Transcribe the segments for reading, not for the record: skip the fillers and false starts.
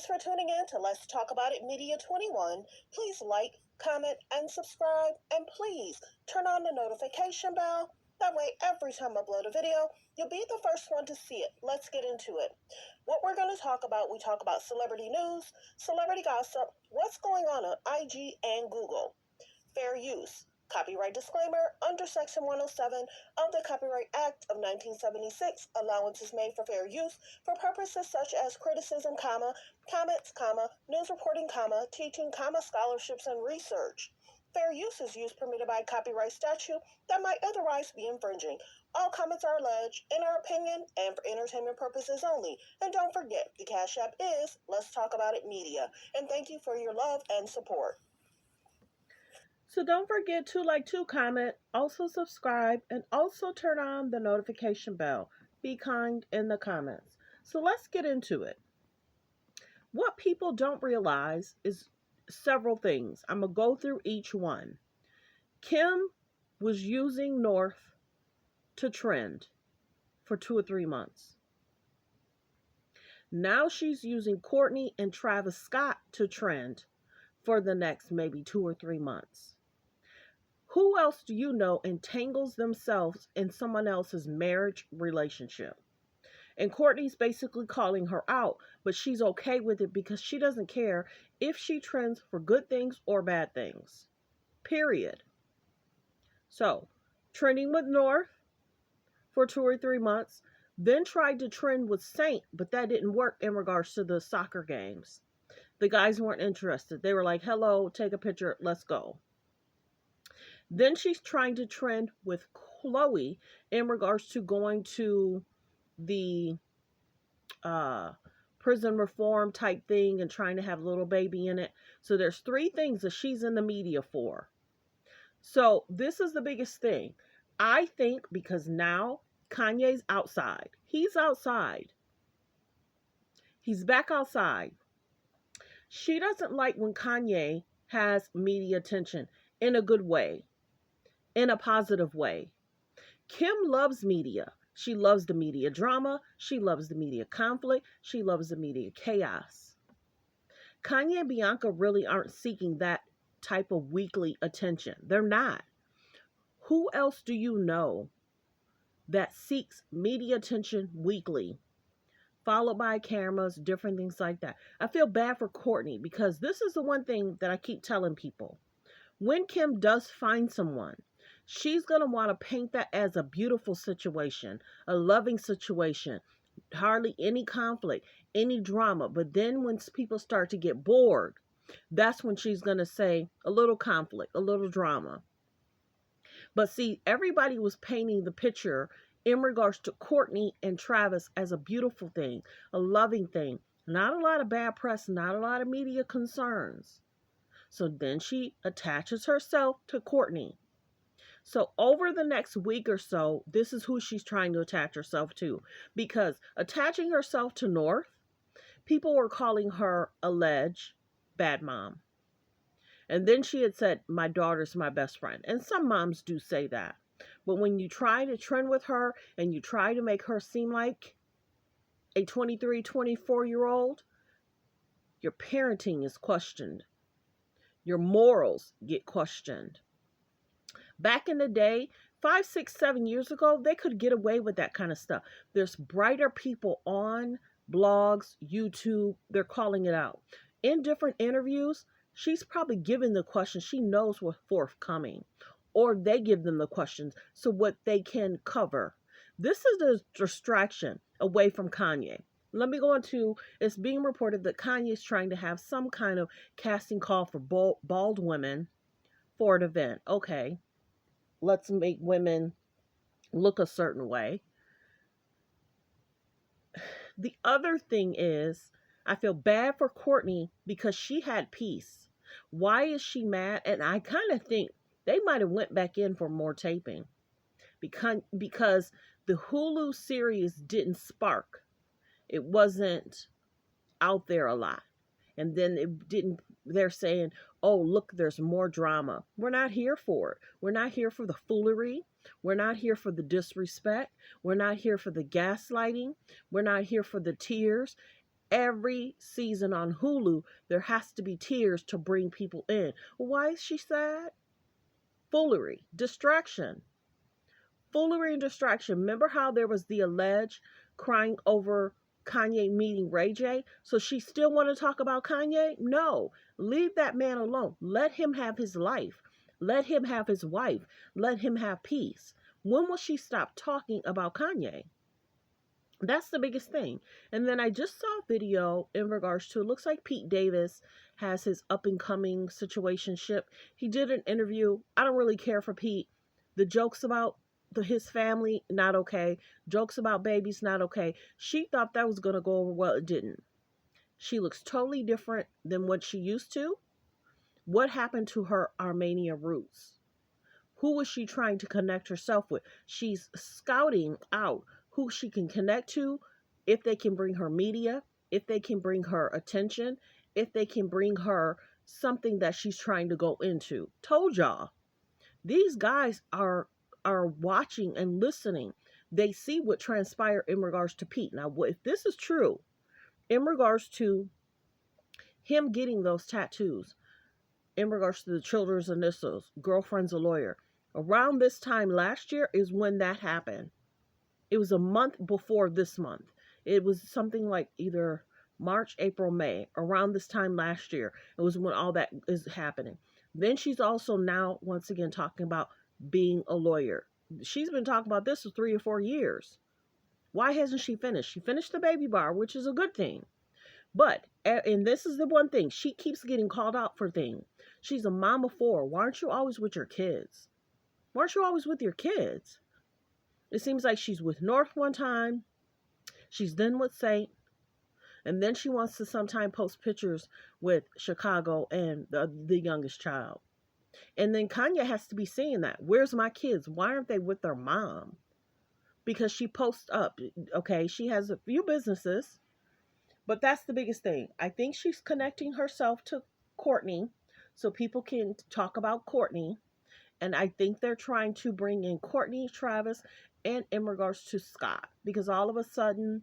Thanks for tuning in to Let's Talk About It Media 21. Please like, comment, and subscribe. And please turn on the notification bell. That way, every time I upload a video, you'll be the first one to see it. Let's get into it. What we're going to talk about, we talk about celebrity news, celebrity gossip, what's going on IG and Google, fair use, copyright disclaimer under Section 107 of the Copyright Act of 1976. Allowances made for fair use for purposes such as criticism, comments, news reporting, teaching, scholarships, and research. Fair use is use permitted by copyright statute that might otherwise be infringing. All comments are alleged, in our opinion, and for entertainment purposes only. And don't forget, the Cash App is Let's Talk About It Media. And thank you for your love and support. So don't forget to like, to comment, also subscribe, and also turn on the notification bell. Be kind in the comments. So let's get into it. What people don't realize is several things. I'm going to go through each one. Kim was using North to trend for 2 or 3 months. Now she's using Courtney and Travis Scott to trend for the next maybe 2 or 3 months. Who else do you know entangles themselves in someone else's marriage relationship? And Courtney's basically calling her out, but she's okay with it because she doesn't care if she trends for good things or bad things. Period. So, trending with North for 2 or 3 months, then tried to trend with Saint, but that didn't work in regards to the soccer games. The guys weren't interested. They were like, hello, take a picture, let's go. Then she's trying to trend with Chloe in regards to going to the prison reform type thing and trying to have a little baby in it. So there's 3 things that she's in the media for. So this is the biggest thing. I think because now Kanye's outside. He's outside. He's back outside. She doesn't like when Kanye has media attention in a good way, in a positive way. Kim loves media. She loves the media drama. She loves the media conflict. She loves the media chaos. Kanye and Bianca really aren't seeking that type of weekly attention. They're not. Who else do you know that seeks media attention weekly, followed by cameras, different things like that? I feel bad for Courtney because this is the one thing that I keep telling people. When Kim does find someone, she's going to want to paint that as a beautiful situation, a loving situation, hardly any conflict, any drama. But then when people start to get bored, that's when she's going to say a little conflict, a little drama. But see, everybody was painting the picture in regards to Courtney and Travis as a beautiful thing, a loving thing. Not a lot of bad press, not a lot of media concerns. So then she attaches herself to Courtney. So over the next week or so, this is who she's trying to attach herself to. Because attaching herself to North, people were calling her alleged bad mom. And then she had said, my daughter's my best friend. And some moms do say that. But when you try to trend with her and you try to make her seem like a 23, 24-year-old, your parenting is questioned. Your morals get questioned. Back in the day, 5, 6, 7 years ago, they could get away with that kind of stuff. There's brighter people on blogs, YouTube, they're calling it out. In different interviews, she's probably given the questions. She knows what's forthcoming. Or they give them the questions so what they can cover. This is a distraction away from Kanye. Let me go into, it's being reported that Kanye is trying to have some kind of casting call for bald women for an event. Okay, let's make women look a certain way. The other thing is, I feel bad for Courtney because she had peace. Why is she mad? And I kind of think they might have went back in for more taping because the Hulu series didn't spark. It wasn't out there a lot. And then they're saying, oh, look, there's more drama. We're not here for it. We're not here for the foolery. We're not here for the disrespect. We're not here for the gaslighting. We're not here for the tears. Every season on Hulu, there has to be tears to bring people in. Why is she sad? Foolery, distraction. Foolery and distraction. Remember how there was the alleged crying over Kanye meeting Ray J? So she still want to talk about Kanye? No. Leave that man alone. Let him have his life. Let him have his wife. Let him have peace. When will she stop talking about Kanye? That's the biggest thing. And then I just saw a video in regards to, it looks like Pete Davis has his up and coming situationship. He did an interview. I don't really care for Pete. The jokes about his family, not okay. Jokes about babies, not okay. She thought that was going to go over well. It didn't. She looks totally different than what she used to. What happened to her Armenian roots? Who was she trying to connect herself with? She's scouting out who she can connect to, if they can bring her media, if they can bring her attention, if they can bring her something that she's trying to go into. Told y'all, these guys are watching and listening. They see what transpired in regards to Pete. Now, if this is true, in regards to him getting those tattoos, in regards to the children's initials, girlfriend's a lawyer, around this time last year is when that happened. It was a month before this month. It was something like either March, April, May, around this time last year. It was when all that is happening. Then she's also now, once again, talking about being a lawyer. She's been talking about this for 3 or 4 years. Why hasn't she finished? She finished the baby bar, which is a good thing. But, and this is the one thing, she keeps getting called out for things. She's a mom of 4. Why aren't you always with your kids? Why aren't you always with your kids? It seems like she's with North one time, she's then with Saint, and then she wants to sometime post pictures with Chicago and the youngest child. And then Kanye has to be seeing that. Where's my kids? Why aren't they with their mom? Because she posts up. Okay, she has a few businesses, but that's the biggest thing. I think she's connecting herself to Courtney so people can talk about Courtney. And I think they're trying to bring in Courtney, Travis, and in regards to Scott. Because all of a sudden,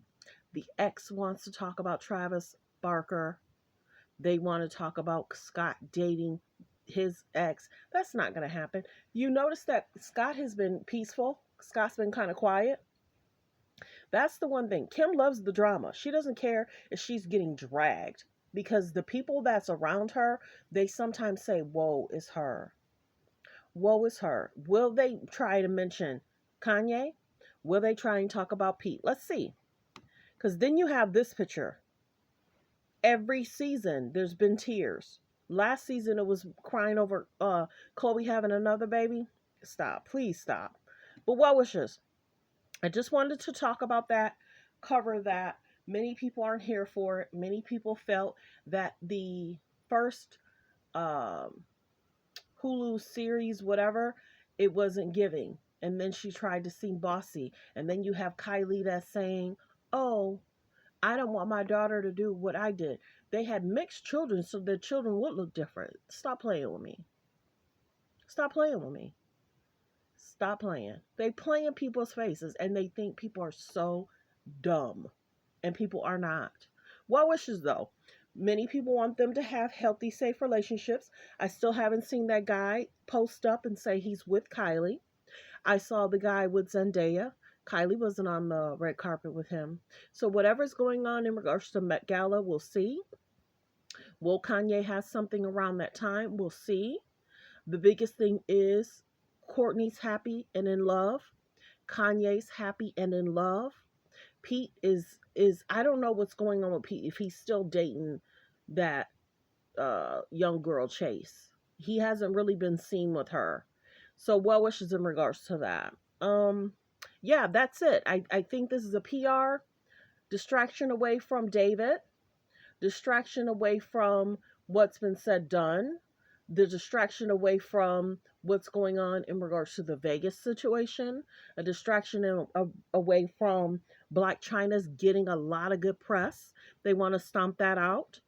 the ex wants to talk about Travis Barker. They want to talk about Scott dating his ex. That's not going to happen. You notice that Scott has been peaceful. Scott's been kind of quiet. That's the one thing. Kim loves the drama. She doesn't care if she's getting dragged. Because the people that's around her, they sometimes say, woe is her. Woe is her. Will they try to mention Kanye? Will they try and talk about Pete? Let's see. Because then you have this picture. Every season, there's been tears. Last season, it was crying over Chloe having another baby. Stop. Please stop. But well wishes. I just wanted to talk about that, cover that. Many people aren't here for it. Many people felt that the first Hulu series, whatever, it wasn't giving. And then she tried to seem bossy. And then you have Kylie that's saying, oh, I don't want my daughter to do what I did. They had mixed children so their children would look different. Stop playing with me. Stop playing with me. Stop playing. They play in people's faces and they think people are so dumb. And people are not. Well wishes though. Many people want them to have healthy, safe relationships. I still haven't seen that guy post up and say he's with Kylie. I saw the guy with Zendaya. Kylie wasn't on the red carpet with him. So whatever's going on in regards to Met Gala, we'll see. Will Kanye have something around that time? We'll see. The biggest thing is Courtney's happy and in love. Kanye's happy and in love. Pete is I don't know what's going on with Pete, if he's still dating that young girl Chase. He hasn't really been seen with her. So well wishes in regards to that. Yeah, that's it. I think this is a PR distraction away from David, distraction away from what's been said, done, the distraction away from what's going on in regards to the Vegas situation, a distraction away from Black China's getting a lot of good press. They want to stomp that out.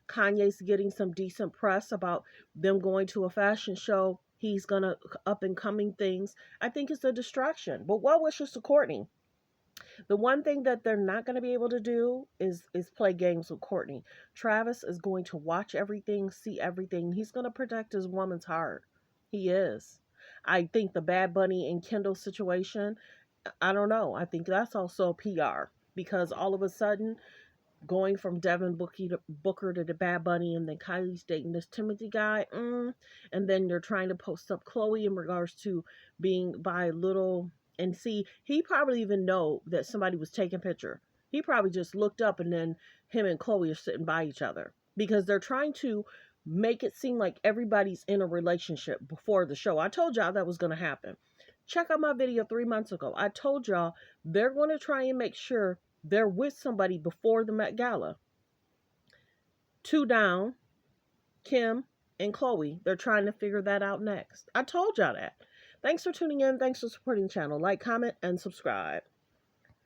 Kanye's getting some decent press about them going to a fashion show. He's going to up and coming things. I think it's a distraction. But well wishes to Courtney. The one thing that they're not going to be able to do is play games with Courtney. Travis is going to watch everything, see everything. He's going to protect his woman's heart. He is. I think the Bad Bunny and Kendall situation, I don't know. I think that's also PR because all of a sudden, going from Booker to the Bad Bunny, and then Kylie's dating this Timothy guy, and then they're trying to post up Chloe in regards to being by little. And see, he probably even know that somebody was taking a picture. He probably just looked up, and then him and Chloe are sitting by each other because they're trying to make it seem like everybody's in a relationship before the show. I told y'all that was going to happen. Check out my video 3 months ago. I told y'all they're going to try and make sure they're with somebody before the Met Gala. Two down, Kim and Chloe. They're trying to figure that out next. I told y'all that. Thanks for tuning in. Thanks for supporting the channel. Like, comment, and subscribe.